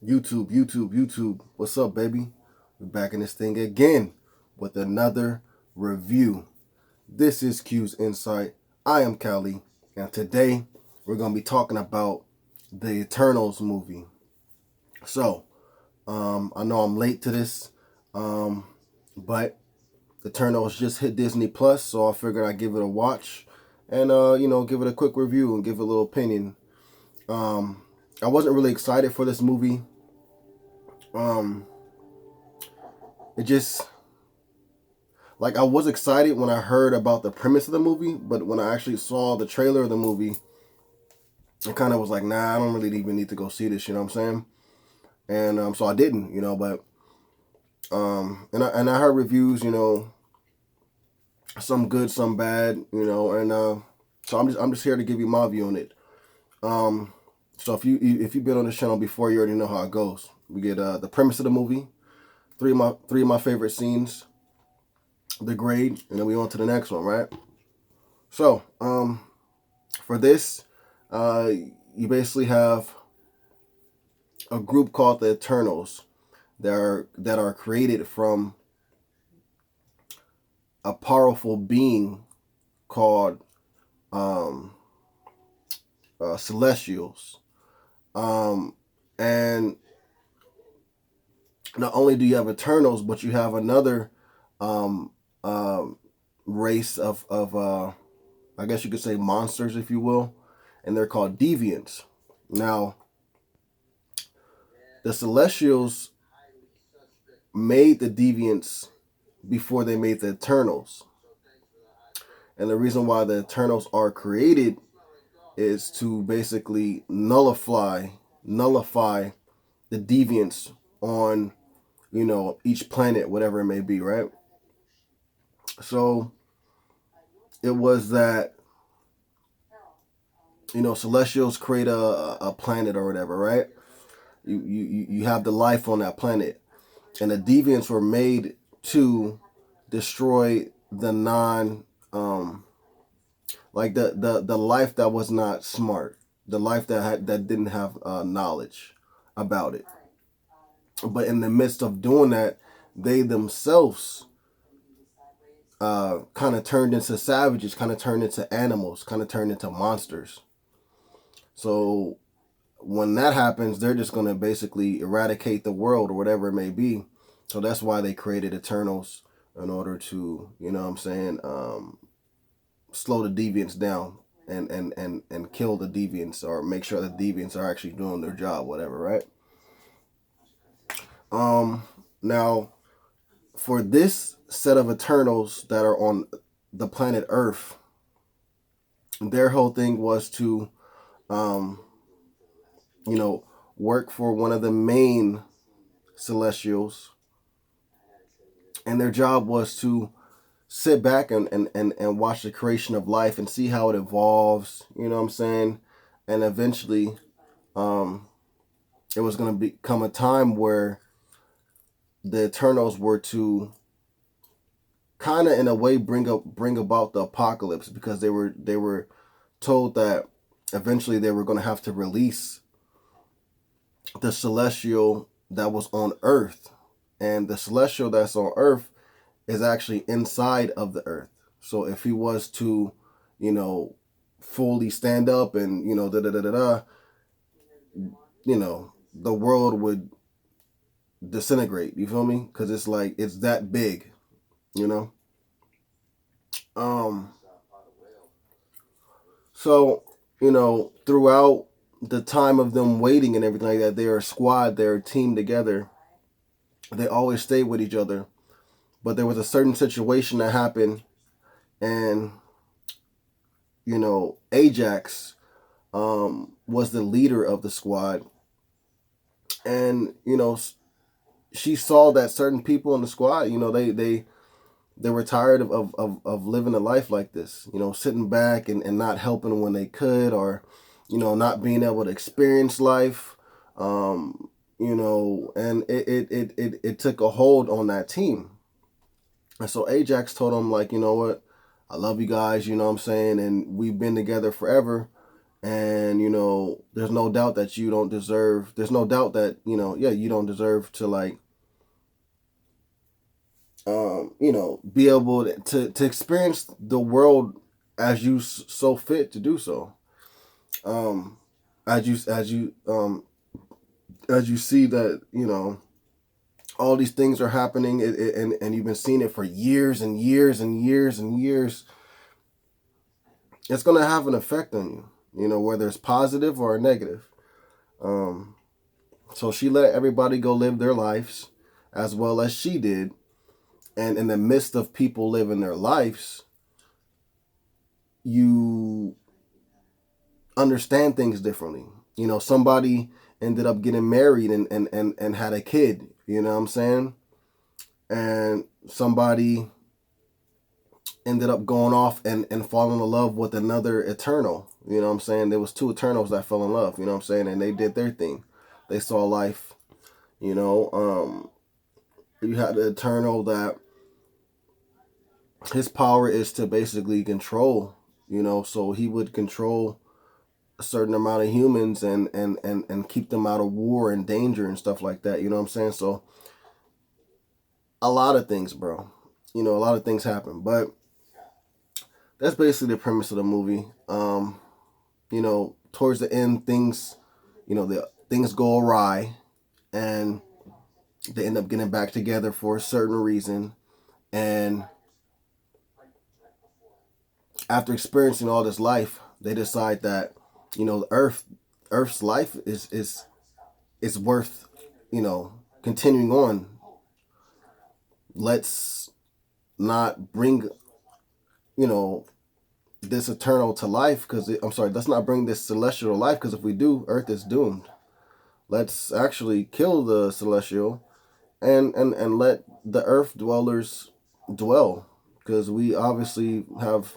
YouTube. What's up, baby? We're back in this thing again with another review. This is Q's Insight. I am Cali, and today we're going to be talking about the Eternals movie. So, I know I'm late to this, but the Eternals just hit Disney Plus, so I figured I'd give it a watch and, give it a quick review and give it a little opinion. I wasn't really excited for this movie. Um, it just I was excited when I heard about the premise of the movie, but when I actually saw the trailer of the movie, it kind of was like, nah, I don't really even need to go see this. You know what I'm saying? And so I didn't. But and I heard reviews. Some good, some bad. And so I'm just here to give you my view on it. So if you've been on this channel before, you already know how it goes. We get the premise of the movie, three of my favorite scenes, the grade, and then we on to the next one, right? So, for this, you basically have a group called the Eternals that are created from a powerful being called Celestials. And not only do you have Eternals, but you have another um, race of I guess you could say monsters, if you will, and they're called Deviants. Now, the Celestials made the Deviants before they made the Eternals. And the reason why the Eternals are created is to basically nullify the Deviants on, each planet, whatever it may be, right? So it was that, Celestials create a planet or whatever, right? You have the life on that planet. And the Deviants were made to destroy the the life that was not smart, the life that didn't have knowledge about it. But in the midst of doing that, they themselves kind of turned into savages, kind of turned into animals, kind of turned into monsters. So when that happens, they're just going to basically eradicate the world or whatever it may be. So that's why they created Eternals, in order to, slow the deviants down and kill the deviants, or make sure the deviants are actually doing their job, whatever, right? Now, for this set of Eternals that are on the planet Earth, their whole thing was to, um, work for one of the main Celestials, and their job was to sit back and watch the creation of life and see how it evolves, you know what I'm saying? And eventually, it was going to become a time where the Eternals were to kind of, in a way, bring about the apocalypse, because they were told that eventually they were going to have to release the Celestial that was on Earth. And the Celestial that's on Earth is actually inside of the Earth. So if he was to, fully stand up and, the world would disintegrate. You feel me? Because it's that big, you know. Um. So throughout the time of them waiting and everything like that, they're a squad. They're a team together. They always stay with each other. But there was a certain situation that happened, and Ajax was the leader of the squad, and she saw that certain people in the squad, they were tired of living a life like this, sitting back and not helping when they could, or not being able to experience life, and it took a hold on that team. And so Ajax told him, like, you know what, I love you guys, you know what I'm saying, and we've been together forever, And, you know, there's no doubt that you don't deserve, there's no doubt that, you know, yeah, you don't deserve to, like, you know, be able to experience the world as you so fit to do so. Um, as you see that, you know, all these things are happening, and you've been seeing it for years and years and years and years, it's going to have an effect on you, you know, whether it's positive or negative. Um, so she let everybody go live their lives as well as she did. And in the midst of people living their lives, you understand things differently. You know, somebody ended up getting married and had a kid, you know what I'm saying? And somebody ended up going off and falling in love with another Eternal. You know what I'm saying? There was two Eternals that fell in love, you know what I'm saying? And they did their thing. They saw life, you know. You had the Eternal that his power is to basically control, you know, so he would control a certain amount of humans and keep them out of war and danger and stuff like that, you know what I'm saying? So a lot of things, bro. You know, a lot of things happen, but that's basically the premise of the movie. You know, towards the end, things, you know, the things go awry, and they end up getting back together for a certain reason. And after experiencing all this life, they decide that, you know, Earth's life is worth, you know, continuing on. Let's not bring, you know, this Eternal to life, because I'm sorry, let's not bring this Celestial to life, because if we do, Earth is doomed. Let's actually kill the Celestial and let the Earth dwellers dwell, because we obviously have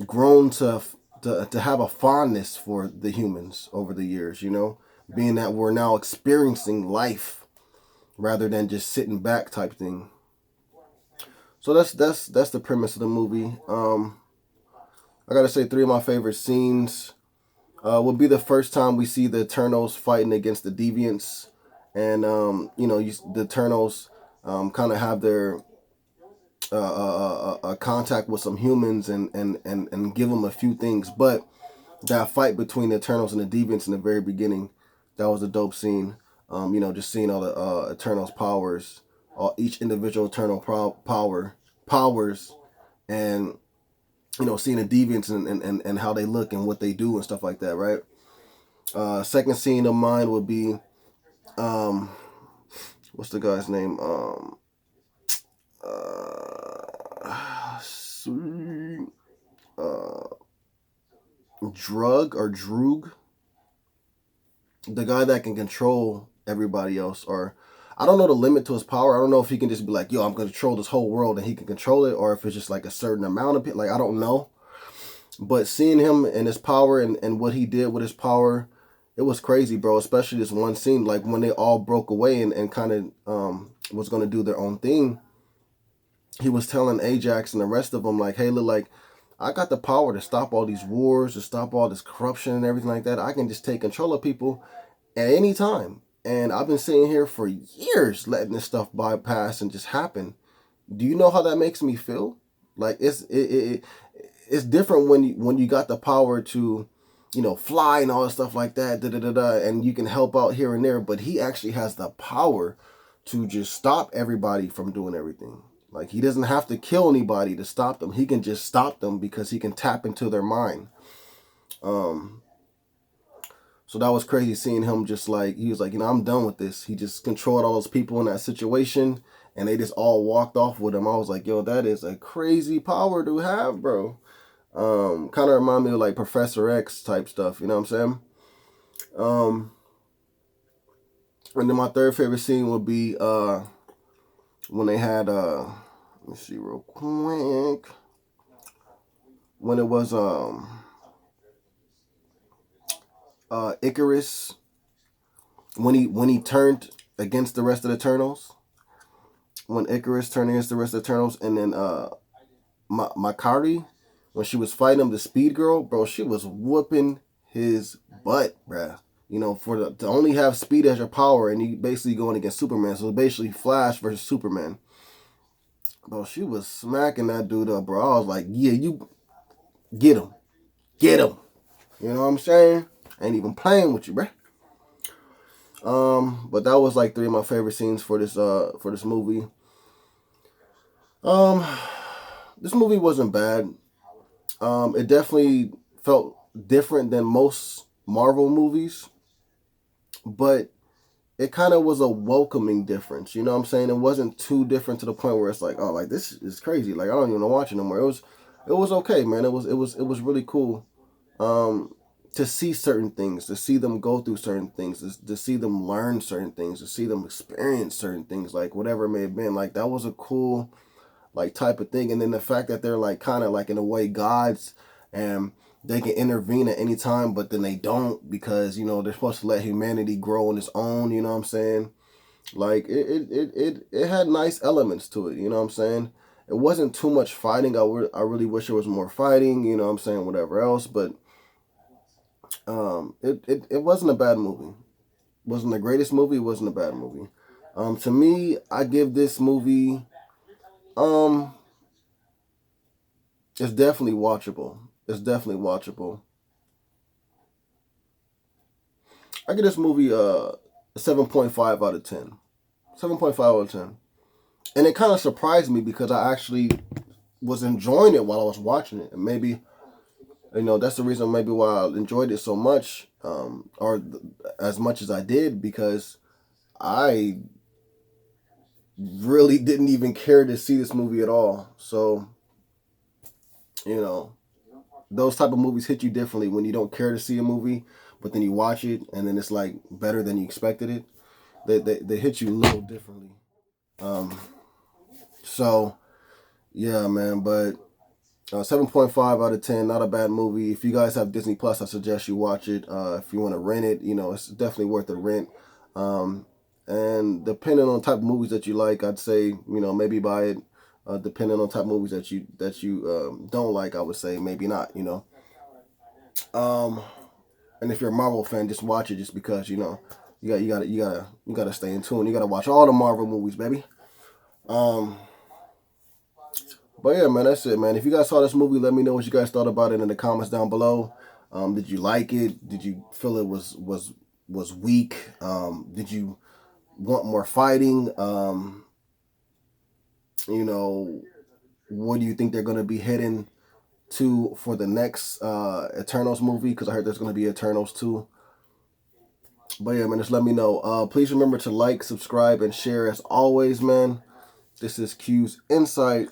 grown to have a fondness for the humans over the years, you know, being that we're now experiencing life rather than just sitting back type thing. So that's the premise of the movie. I gotta say, three of my favorite scenes would be the first time we see the Eternals fighting against the Deviants, and you know, the Eternals kind of have their contact with some humans and give them a few things. But that fight between the Eternals and the Deviants in the very beginning, that was a dope scene. You know, just seeing all the Eternals powers, each individual Eternal powers, and you know, seeing the Deviants and how they look and what they do and stuff like that, right? Second scene of mine would be, what's the guy's name? Uh, Drug or Droog, the guy that can control everybody else, or I don't know the limit to his power. I don't know if he can just be like, yo, I'm gonna control this whole world and he can control it, or if it's just like a certain amount of people. Like, I don't know. But seeing him and his power and what he did with his power, it was crazy, bro. Especially this one scene, like when they all broke away and kind of was gonna do their own thing. He was telling Ajax and the rest of them, like, hey, look, like, I got the power to stop all these wars, to stop all this corruption and everything like that. I can just take control of people at any time. And I've been sitting here for years letting this stuff bypass and just happen. Do you know how that makes me feel? Like, it's different when you got the power to, you know, fly and all that stuff like that, and you can help out here and there. But he actually has the power to just stop everybody from doing everything. Like, he doesn't have to kill anybody to stop them. He can just stop them because he can tap into their mind. So that was crazy seeing him just like, he was like, you know, I'm done with this. He just controlled all those people in that situation and they just all walked off with him. I was like, yo, that is a crazy power to have, bro. Kind of remind me of like Professor X type stuff, you know what I'm saying? And then my third favorite scene would be when they had let me see real quick. When it was Icarus, when he turned against the rest of the Eternals, when Icarus turned against the rest of the Eternals, and then Makari, when she was fighting him, the Speed Girl, bro, she was whooping his butt, bruh. You know, to only have speed as your power, and you basically going against Superman. So basically, Flash versus Superman. Bro, she was smacking that dude up, bro. I was like, yeah, you get him, get him. You know what I'm saying? Ain't even playing with you, bruh. But that was like 3 of my favorite scenes for this movie. This movie wasn't bad. It definitely felt different than most Marvel movies, but it kind of was a welcoming difference. You know what I'm saying? It wasn't too different to the point where it's like, oh, like this is crazy. Like I don't even want to watch it no more. It was okay, man. It was really cool. To see certain things, to see them go through certain things, to see them learn certain things, to see them experience certain things, like whatever it may have been. Like that was a cool like type of thing. And then the fact that they're like kind of like in a way gods, and they can intervene at any time, but then they don't, because you know they're supposed to let humanity grow on its own. You know what I'm saying? Like it had nice elements to it. You know what I'm saying? It wasn't too much fighting. I really wish there was more fighting. You know what I'm saying? Whatever else, but it wasn't a bad movie. Wasn't the greatest movie. It wasn't a bad movie. To me, I give this movie it's definitely watchable. It's definitely watchable. I give this movie a 7.5 out of 10. 7.5 out of 10. And it kind of surprised me because I actually was enjoying it while I was watching it. And maybe, you know, that's the reason maybe why I enjoyed it so much, as much as I did, because I really didn't even care to see this movie at all. So, you know, those type of movies hit you differently when you don't care to see a movie, but then you watch it and then it's like better than you expected it. They hit you a little differently. Um, so yeah, man. But 7.5 out of 10, not a bad movie. If you guys have Disney Plus, I suggest you watch it. If you want to rent it, you know, it's definitely worth the rent. And depending on the type of movies that you like, I'd say, you know, maybe buy it. Depending on the type of movies that you don't like, I would say maybe not. You know. And if you're a Marvel fan, just watch it just because, you know, you gotta stay in tune. You gotta watch all the Marvel movies, baby. Um, but yeah, man, that's it, man. If you guys saw this movie, let me know what you guys thought about it in the comments down below. Did you like it? Did you feel it was weak? Did you want more fighting? You know, what do you think they're gonna be heading to for the next Eternals movie? Because I heard there's gonna be Eternals too. But yeah, man, just let me know. Please remember to like, subscribe, and share as always, man. This is Q's Insight.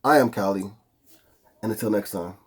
I am Callie, and until next time.